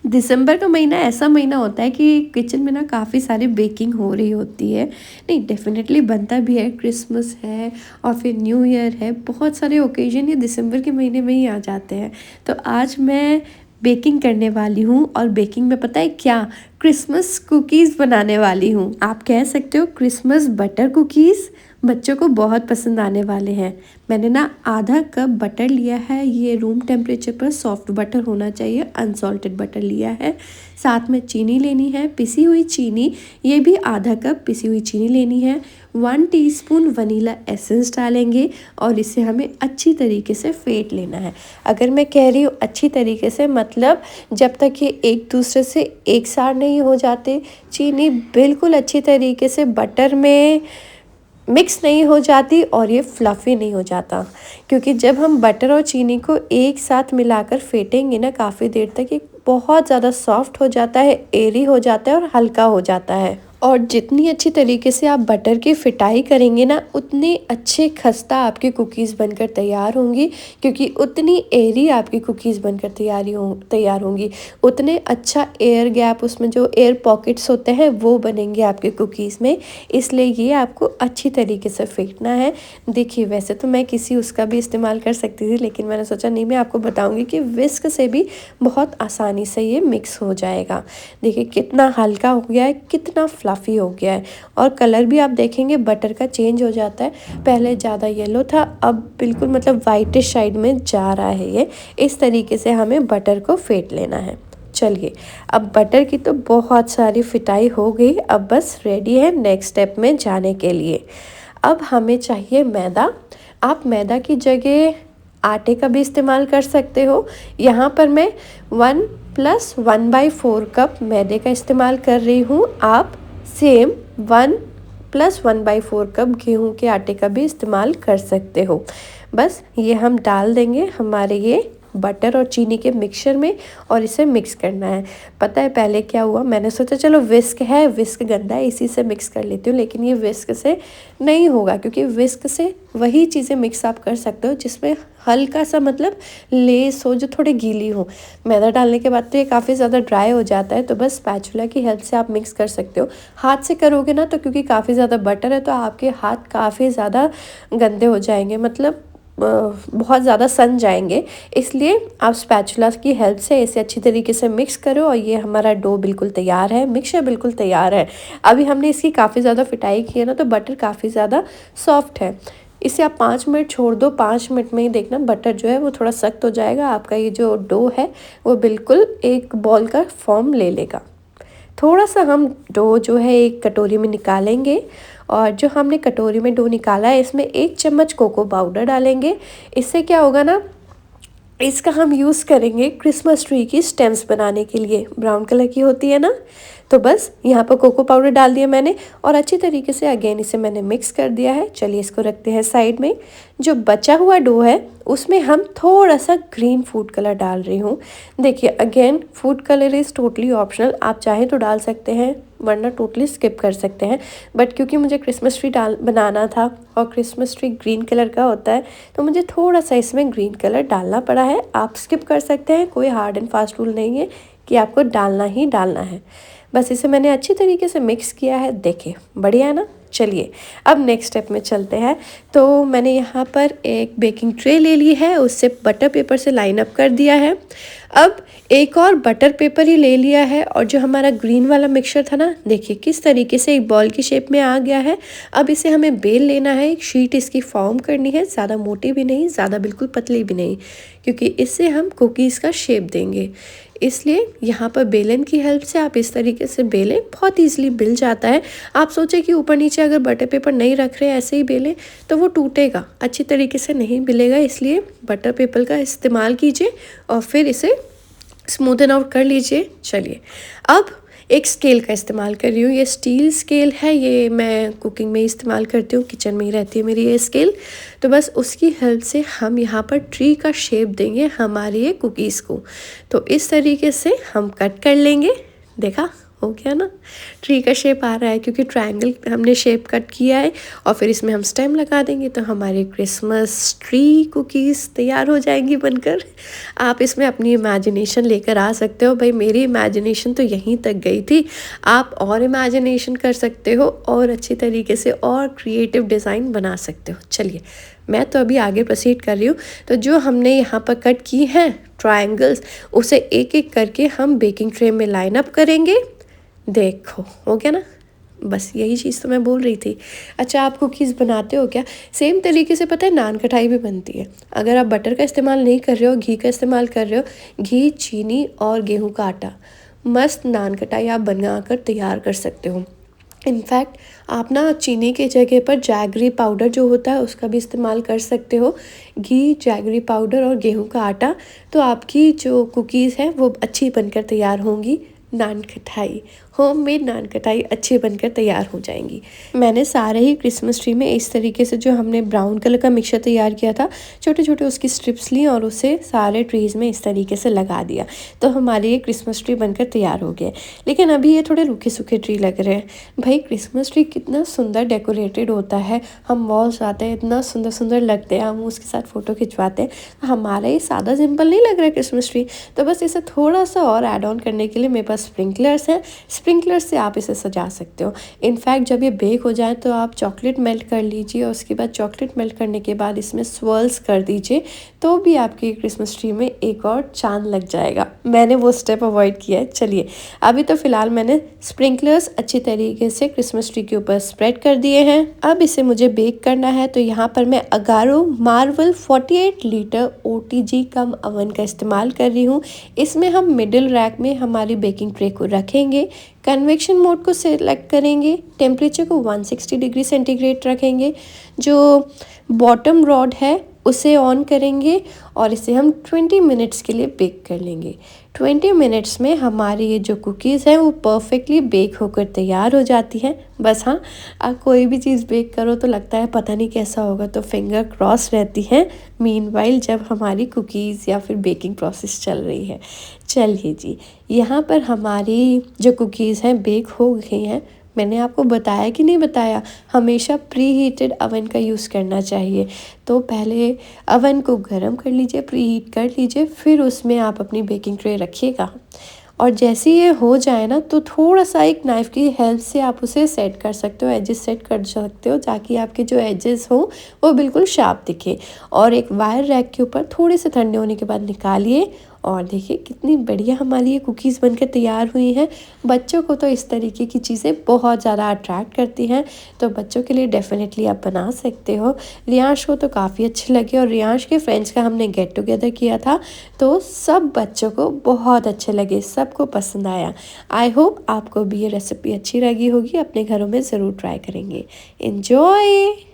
दिसंबर का महीना ऐसा महीना होता है कि किचन में ना काफ़ी सारी बेकिंग हो रही होती है। नहीं, डेफ़िनेटली बनता भी है, क्रिसमस है और फिर न्यू ईयर है, बहुत सारे ओकेज़न ये दिसंबर के महीने में ही आ जाते हैं। तो आज मैं बेकिंग करने वाली हूँ और बेकिंग में पता है क्या? क्रिसमस कुकीज़ बनाने वाली हूँ। आप कह सकते हो क्रिसमस बटर कुकीज़ बच्चों को बहुत पसंद आने वाले हैं। मैंने ना आधा कप बटर लिया है, ये रूम टेम्परेचर पर सॉफ्ट बटर होना चाहिए, अनसॉल्टेड बटर लिया है। साथ में चीनी लेनी है, पिसी हुई चीनी, ये भी आधा कप पिसी हुई चीनी लेनी है। 1 टीस्पून वनीला एसेंस डालेंगे और इसे हमें अच्छी तरीके से फेंट लेना है। अगर मैं कह रही हूँ अच्छी तरीके से, मतलब जब तक ये एक दूसरे से एक साथ नहीं हो जाते, चीनी बिल्कुल अच्छी तरीके से बटर में मिक्स नहीं हो जाती और ये फ्लफ़ी नहीं हो जाता। क्योंकि जब हम बटर और चीनी को एक साथ मिलाकर फेंटेंगे ना काफ़ी देर तक, ये बहुत ज़्यादा सॉफ्ट हो जाता है, एयरी हो जाता है और हल्का हो जाता है। और जितनी अच्छी तरीके से आप बटर की फिटाई करेंगे ना, उतने अच्छे खस्ता आपकी कुकीज़ बनकर तैयार होंगी। क्योंकि उतनी एयरी आपकी कुकीज़ बनकर तैयार होंगी, उतने अच्छा एयर गैप, उसमें जो एयर पॉकेट्स होते हैं वो बनेंगे आपके कुकीज़ में। इसलिए ये आपको अच्छी तरीके से फेंटना है। देखिए, वैसे तो मैं किसी उसका भी इस्तेमाल कर सकती थी, लेकिन मैंने सोचा नहीं, मैं आपको बताऊंगी कि विस्क से भी बहुत आसानी से ये मिक्स हो जाएगा। देखिए कितना हल्का हो गया है, कितना फ्लफ़ी हो गया है और कलर भी आप देखेंगे बटर का चेंज हो जाता है। पहले ज़्यादा येलो था, अब बिल्कुल मतलब वाइटिश साइड में जा रहा है ये। इस तरीके से हमें बटर को फेंट लेना है। चलिए, अब बटर की तो बहुत सारी फिटाई हो गई, अब बस रेडी है नेक्स्ट स्टेप में जाने के लिए। अब हमें चाहिए मैदा। आप मैदा की जगह आटे का भी इस्तेमाल कर सकते हो। यहाँ पर मैं 1 + 1/4 कप मैदे का इस्तेमाल कर रही हूँ। आप सेम 1 + 1/4 कप गेहूं के आटे का भी इस्तेमाल कर सकते हो। बस ये हम डाल देंगे हमारे ये बटर और चीनी के मिक्सचर में और इसे मिक्स करना है। पता है पहले क्या हुआ, मैंने सोचा चलो विस्क है, विस्क गंदा है, इसी से मिक्स कर लेती हूँ, लेकिन ये विस्क से नहीं होगा। क्योंकि विस्क से वही चीज़ें मिक्स आप कर सकते हो जिसमें हल्का सा मतलब लेस हो, जो थोड़ी गीली हो। मैदा डालने के बाद तो ये काफ़ी ज़्यादा ड्राई हो जाता है, तो बस स्पैचुला की हेल्प से आप मिक्स कर सकते हो। हाथ से करोगे ना तो क्योंकि काफ़ी ज़्यादा बटर है तो आपके हाथ काफ़ी ज़्यादा गंदे हो जाएंगे, मतलब बहुत ज़्यादा सन जाएंगे। इसलिए आप स्पैचुला की हेल्प से इसे अच्छी तरीके से मिक्स करो और ये हमारा डो बिल्कुल तैयार है, मिक्सचर बिल्कुल तैयार है। अभी हमने इसकी काफ़ी ज़्यादा फिटाई की है ना, तो बटर काफ़ी ज़्यादा सॉफ्ट है। इसे आप 5 मिनट छोड़ दो, 5 मिनट में ही देखना बटर जो है वो थोड़ा सख्त हो जाएगा, आपका ये जो डो है वो बिल्कुल एक बॉल का फॉर्म ले लेगा। थोड़ा सा हम डो जो है एक कटोरी में निकालेंगे और जो हमने कटोरी में डो निकाला है इसमें 1 चम्मच कोको पाउडर डालेंगे। इससे क्या होगा ना, इसका हम यूज़ करेंगे क्रिसमस ट्री की स्टेम्स बनाने के लिए, ब्राउन कलर की होती है ना। तो बस यहाँ पर कोको पाउडर डाल दिया मैंने और अच्छी तरीके से अगेन इसे मैंने मिक्स कर दिया है। चलिए इसको रखते हैं साइड में। जो बचा हुआ डो है उसमें हम थोड़ा सा ग्रीन फूड कलर डाल रही हूँ। देखिए again food colour is totally optional, आप चाहें तो डाल सकते हैं वरना टोटली स्किप कर सकते हैं। बट क्योंकि मुझे क्रिसमस ट्री बनाना था और क्रिसमस ट्री ग्रीन कलर का होता है, तो मुझे थोड़ा सा इसमें ग्रीन कलर डालना पड़ा है। आप स्किप कर सकते हैं, कोई हार्ड एंड फास्ट रूल नहीं है कि आपको डालना ही डालना है। बस इसे मैंने अच्छी तरीके से मिक्स किया है, देखिए बढ़िया है ना। चलिए अब नेक्स्ट स्टेप में चलते हैं। तो मैंने यहाँ पर एक बेकिंग ट्रे ले ली है, उससे बटर पेपर से लाइन अप कर दिया है। अब एक और बटर पेपर ही ले लिया है और जो हमारा ग्रीन वाला मिक्सचर था ना, देखिए किस तरीके से एक बॉल की शेप में आ गया है। अब इसे हमें बेल लेना है, एक शीट इसकी फॉर्म करनी है, ज़्यादा मोटी भी नहीं, ज़्यादा बिल्कुल पतली भी नहीं, क्योंकि इससे हम कुकीज़ का शेप देंगे। इसलिए यहाँ पर बेलन की हेल्प से आप इस तरीके से बेलें, बहुत ईजिली बिल जाता है। आप सोचें कि ऊपर नीचे अगर बटर पेपर नहीं रख रहे ऐसे ही बेलें तो वो टूटेगा, अच्छी तरीके से नहीं बिलेगा। इसलिए बटर पेपर का इस्तेमाल कीजिए और फिर इसे स्मूथन आउट कर लीजिए। चलिए अब एक स्केल का इस्तेमाल कर रही हूँ, ये स्टील स्केल है, ये मैं कुकिंग में इस्तेमाल करती हूँ, किचन में ही रहती है मेरी ये स्केल। तो बस उसकी हेल्प से हम यहाँ पर ट्री का शेप देंगे हमारी ये कुकीज़ को। तो इस तरीके से हम कट कर लेंगे, देखा हो गया ना। ट्री का शेप आ रहा है क्योंकि ट्रायंगल हमने शेप कट किया है और फिर इसमें हम स्टेम लगा देंगे तो हमारे क्रिसमस ट्री कुकीज़ तैयार हो जाएंगी बनकर। आप इसमें अपनी इमेजिनेशन लेकर आ सकते हो। भाई मेरी इमेजिनेशन तो यहीं तक गई थी, आप और इमेजिनेशन कर सकते हो और अच्छी तरीके से और क्रिएटिव डिज़ाइन बना सकते हो। चलिए मैं तो अभी आगे प्रोसीड कर रही हूँ। तो जो हमने यहाँ पर कट की हैं ट्रायंगल्स, उसे एक एक करके हम बेकिंग ट्रे में लाइन अप करेंगे। देखो हो गया ना, बस यही चीज़ तो मैं बोल रही थी। अच्छा आप कुकीज़ बनाते हो क्या? सेम तरीके से पता है नान खटाई भी बनती है। अगर आप बटर का इस्तेमाल नहीं कर रहे हो, घी का इस्तेमाल कर रहे हो, घी, चीनी और गेहूं का आटा, मस्त नान खटाई आप बना कर तैयार कर सकते हो। इनफैक्ट आप ना चीनी के जगह पर जैगरी पाउडर जो होता है उसका भी इस्तेमाल कर सकते हो। घी, जैगरी पाउडर और गेहूं का आटा, तो आपकी जो कुकीज़ है वो अच्छी बनकर तैयार होंगी। नान खटाई, होममेड नान खटाई अच्छी बनकर तैयार हो जाएंगी। मैंने सारे ही क्रिसमस ट्री में इस तरीके से जो हमने ब्राउन कलर का मिक्सचर तैयार किया था, छोटे छोटे उसकी स्ट्रिप्स ली और उसे सारे ट्रीज़ में इस तरीके से लगा दिया। तो हमारे ये क्रिसमस ट्री बनकर तैयार हो गए। लेकिन अभी ये थोड़े रूखे सूखे ट्री लग रहे हैं। भाई क्रिसमस ट्री कितना सुंदर डेकोरेटेड होता है, हम वॉल्स आते हैं इतना सुंदर सुंदर लगते हैं, हम उसके साथ फ़ोटो खिंचवाते हैं। हमारा ये सादा सिंपल नहीं लग रहा है क्रिसमस ट्री, तो बस इसे थोड़ा सा और ऐड ऑन करने के लिए मेरे पास स्प्रिंकलर्स हैं। स्प्रिंकलर से आप इसे सजा सकते हो। इनफैक्ट जब ये बेक हो जाए तो आप चॉकलेट मेल्ट कर लीजिए और उसके बाद चॉकलेट मेल्ट करने के बाद इसमें स्वर्ल्स कर दीजिए, तो भी आपकी क्रिसमस ट्री में एक और चांद लग जाएगा। मैंने वो स्टेप अवॉइड किया है। चलिए अभी तो फ़िलहाल मैंने स्प्रिंकलर्स अच्छी तरीके से क्रिसमस ट्री के ऊपर स्प्रेड कर दिए हैं। अब इसे मुझे बेक करना है, तो यहाँ पर मैं अगारो मार्वल 48 लीटर OTG कम ओवन का इस्तेमाल कर रही हूँ। इसमें हम मिडिल रैक में हमारी बेकिंग ट्रे को रखेंगे, कन्वेक्शन मोड को सिलेक्ट करेंगे, टेम्परेचर को 160 डिग्री सेंटीग्रेड रखेंगे, जो बॉटम रॉड है उसे ऑन करेंगे और इसे हम 20 मिनट्स के लिए बेक कर लेंगे। 20 मिनट्स में हमारी ये जो कुकीज़ हैं वो परफेक्टली बेक होकर तैयार हो जाती हैं। बस हाँ, आप कोई भी चीज़ बेक करो तो लगता है पता नहीं कैसा होगा, तो फिंगर क्रॉस रहती है मीनवाइल जब हमारी कुकीज़ या फिर बेकिंग प्रोसेस चल रही है। चलिए जी, यहाँ पर हमारी जो कुकीज़ हैं बेक हो गई हैं। मैंने आपको बताया कि नहीं बताया, हमेशा प्री हीटेड अवन का यूज़ करना चाहिए। तो पहले अवन को गर्म कर लीजिए, प्री हीट कर लीजिए, फिर उसमें आप अपनी बेकिंग ट्रे रखिएगा। और जैसे ये हो जाए ना तो थोड़ा सा एक नाइफ़ की हेल्प से आप उसे सेट कर सकते हो, एजेस सेट कर सकते हो, ताकि आपके जो एजेस हो वो बिल्कुल शार्प दिखे। और एक वायर रैक के ऊपर थोड़े से ठंडे होने के बाद निकालिए और देखिए कितनी बढ़िया हमारी ये कुकीज़ बनकर तैयार हुई हैं। बच्चों को तो इस तरीके की चीज़ें बहुत ज़्यादा अट्रैक्ट करती हैं, तो बच्चों के लिए डेफिनेटली आप बना सकते हो। रियांश को तो काफ़ी अच्छे लगे और रियांश के फ्रेंड्स का हमने गेट टुगेदर किया था, तो सब बच्चों को बहुत अच्छे लगे, सबको पसंद आया। आई होप आपको भी ये रेसिपी अच्छी लगी होगी, अपने घरों में ज़रूर ट्राई करेंगे। एन्जॉय।